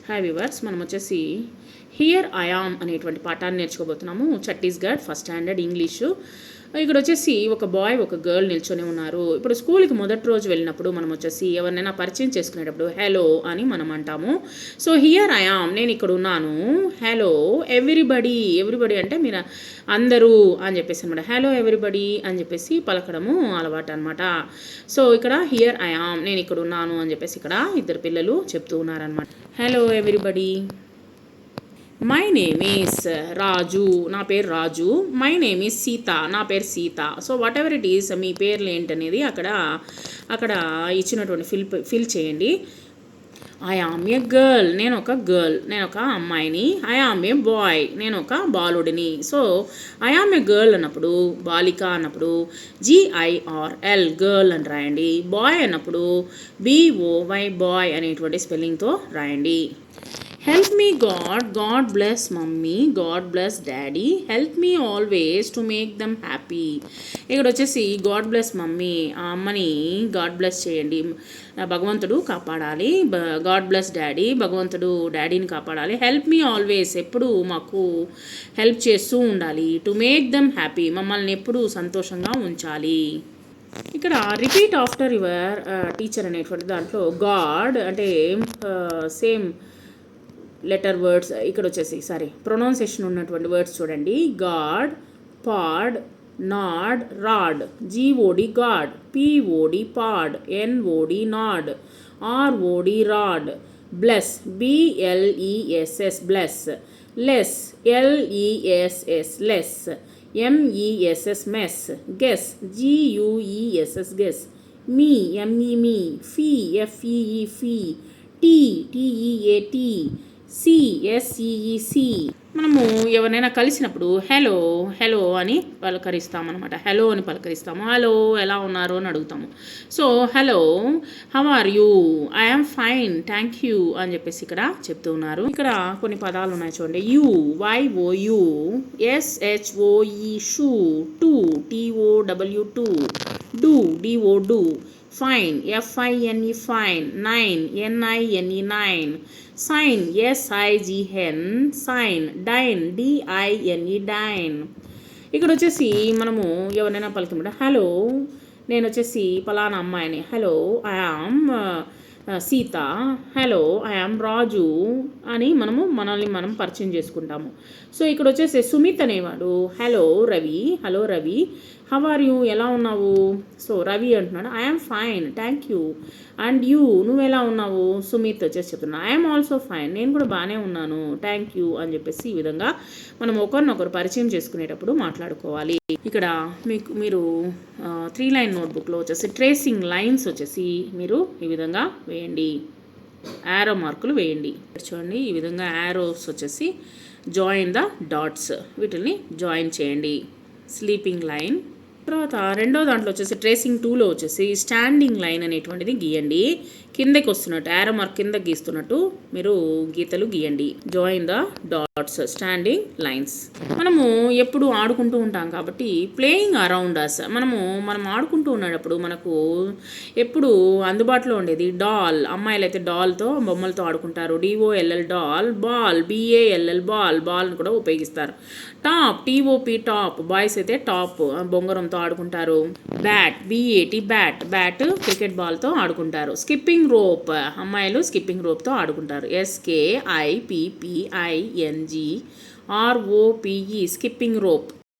Hi viewers, మనం వచ్చేసి here I am అనేటువంటి పాఠాన్ని నేర్చుకోబోతున్నాము. Chhattisgarh first standard English. ఇక్కడ వచ్చేసి ఒక బాయ్ ఒక గర్ల్ నిల్చొని ఉన్నారు. ఇప్పుడు స్కూల్కి మొదటి రోజు వెళ్ళినప్పుడు మనం వచ్చేసి ఎవరినైనా పరిచయం చేసుకునేటప్పుడు హలో అని మనం అంటాము. సో హియర్ ఐ యామ్, నేను ఇక్కడ ఉన్నాను. హలో ఎవ్రీబడి, ఎవ్రీబడి అంటే మీరు అందరూ అని చెప్పేసి అనమాట. హలో ఎవ్రీబడి అని చెప్పేసి పలకడము అలవాటు అనమాట. సో ఇక్కడ హియర్ ఐ యామ్, నేను ఇక్కడ ఉన్నాను అని చెప్పేసి ఇక్కడ ఇద్దరు పిల్లలు చెప్తూ ఉన్నారనమాట. Hello everybody, my name is Raju, నా పేరు Raju. My name is Sita, నా పేరు Sita. So whatever it is, మీ పేర్లు ఏంటనేది అక్కడ ఇచ్చినటువంటి ఫిల్ చేయండి. ఐ ఆమ్ ఏ గర్ల్, నేను ఒక అమ్మాయిని. ఐ ఆమ్ ఏ బాయ్, నేను ఒక బాలుడిని. So I am a girl అన్నప్పుడు, బాలిక అన్నప్పుడు GIRL గర్ల్ అని రాయండి. బాయ్ అన్నప్పుడు BOY బాయ్ అనేటువంటి స్పెల్లింగ్తో రాయండి. Help me God bless mummy, God bless daddy, help me always to make them happy. ఇక్కడ వచ్చేసి గాడ్ బ్లెస్ మమ్మీ, ఆ అమ్మని గాడ్ బ్లెస్ చేయండి, భగవంతుడు కాపాడాలి. గాడ్ బ్లెస్ డాడీ, భగవంతుడు డాడీని కాపాడాలి. హెల్ప్ మీ ఆల్వేస్, ఎప్పుడు మాకు హెల్ప్ చేస్తూ ఉండాలి. టు మేక్ దమ్ హ్యాపీ, మమ్మల్ని ఎప్పుడు సంతోషంగా ఉంచాలి. ఇక్కడ రిపీట్ ఆఫ్టర్ యువర్ టీచర్ అనేటువంటి దాంట్లో గాడ్ అంటే సేమ్ లెటర్ వర్డ్స్ ఇక్కడ వచ్చేసి ప్రొనౌన్సియేషన్ ఉన్నటువంటి వర్డ్స్ చూడండి. God, pod, nod, rod. GOD god, POD pod, NOD nod, ROD rod. Bless, BLESS bless. Less, LESS less. MESS mess. Guess, GUESS guess. Me, ME me. Fee, FEE fee. TEAT CSEEC. మనము ఎవరినైనా కలిసినప్పుడు hello అని పలకరిస్తామన్నమాట. Hello అని పలకరిస్తాము. Hello ఎలా ఉన్నారు అని అడుగుతాము. So hello, how are you, I am fine, thank you అని చెప్పేసి ఇక్కడ చెప్తూ ఉన్నారు. ఇక్కడ కొన్ని పదాలు ఉన్నాయి చూడండి. YOU, SHOE shoe, to TOW two, DO do, fine FINE fine, nine NINE nine, sign SIGN sign, dine DINE dine. ఇక్కడ వచ్చేసి మనము ఎవరినైనా పలుకుతుంటే హలో, నేను వచ్చేసి పలానా అమ్మాయిని. Hello I am Sita, hello I am Raju అని మనల్ని మనం పరిచయం చేసుకుంటాము. సో ఇక్కడ వచ్చేసి సుమిత్ అనేవాడు hello Ravi, how are you, ఎలా ఉన్నావు. సో రవి అంటున్నాడు I am fine, thank you. And you, నువ్వు ఎలా ఉన్నావు. సుమిత్ వచ్చేసి చెప్తున్నా ఐ యామ్ ఆల్సో ఫైన్, నేను కూడా బాగానే ఉన్నాను, థ్యాంక్ యూ అని చెప్పేసి ఈ విధంగా మనం ఒకరినొకరు పరిచయం చేసుకునేటప్పుడు మాట్లాడుకోవాలి. ఇక్కడ మీరు 3 లైన్ నోట్బుక్లో వచ్చేసి ట్రేసింగ్ లైన్స్ వచ్చేసి మీరు ఈ విధంగా వేయండి, యారో మార్కులు వేయండి. చూడండి ఈ విధంగా యారోస్ వచ్చేసి జాయిన్ ద డాట్స్, వీటిని జాయిన్ చేయండి. Sleeping line. తర్వాత రెండో దాంట్లో వచ్చేసి ట్రేసింగ్ 2లో వచ్చేసి స్టాండింగ్ లైన్ అనేటువంటిది గీయండి. కిందకి వస్తున్నట్టు యారో మార్క్ కింద గీస్తున్నట్టు మీరు గీతలు గీయండి. Join the dots, standing lines. మనము ఎప్పుడు ఆడుకుంటూ ఉంటాం కాబట్టి ప్లేయింగ్ అరౌండ్ అస్, మనం ఆడుకుంటూ ఉన్నప్పుడు మనకు ఎప్పుడు అందుబాటులో ఉండేది డాల్. అమ్మాయిలు అయితే డాల్తో బొమ్మలతో ఆడుకుంటారు. DOLL doll. బాల్, BALL బాల్ని కూడా ఉపయోగిస్తారు. టాప్, TOP టాప్, బాయ్స్ అయితే టాప్ బొంగరంతో ఆడుకుంటారు. బ్యాట్, BAT బ్యాట్ క్రికెట్ బాల్తో ఆడుకుంటారు. స్కిప్పింగ్ రోప్, అమ్మాయిలు స్కిప్పింగ్ రోప్తో ఆడుకుంటారు. SKIPPING ROPE skipping rope.